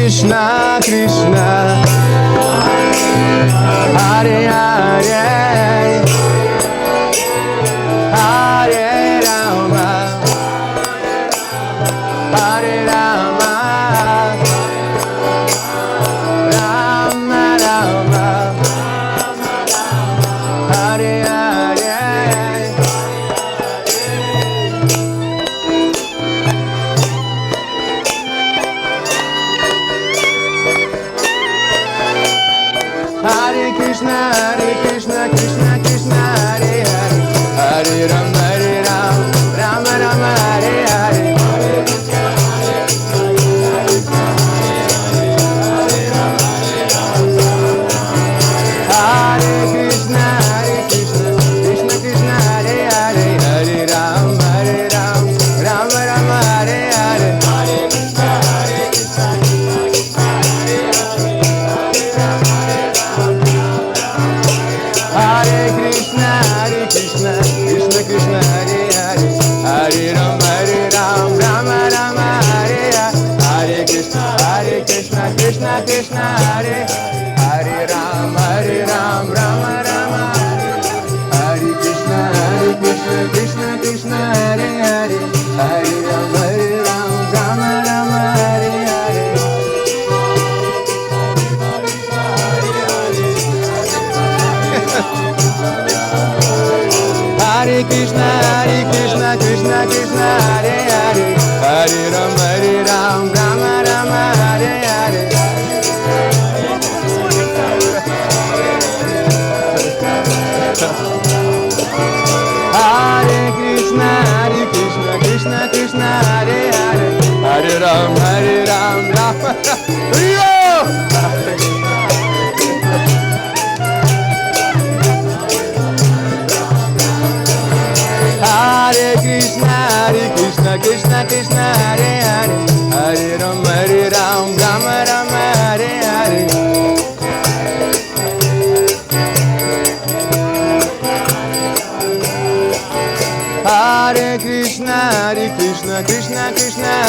Krishna Krishna, Hare Hare, Hare Rama, Hare Rama, Rama Rama, Hare Hare. Hare Krishna, Krishna Krishna, Hare Hare, Hare Ram, Rama Rama, Hare Hare. Hare Krishna, Krishna Krishna, Hare Hare, Hare Ram, Rama Rama, Hare Hare. Hare Krishna, Krishna Krishna, Hare Hare, Hare Ram, Rama Rama, Hare Hare. Hare Krishna, Krishna Krishna, Hare Hare Ram, Rama Rama, Hare Krishna, Krishna Krishna, Hare Hare, Hare Ram, Rama Rama, Hare Hare. Hare Krishna, Krishna Krishna, Hare Hare, Hare Ram, Rama Rama, Hare Hare. Hare Krishna, Krishna Krishna, Hare Hare, Hare Ram, Rama. Hare Krishna, Krishna Krishna, Hare Hare, Hare Ram, Rama Rama, Hare Hare. Hare Krishna, Krishna Krishna.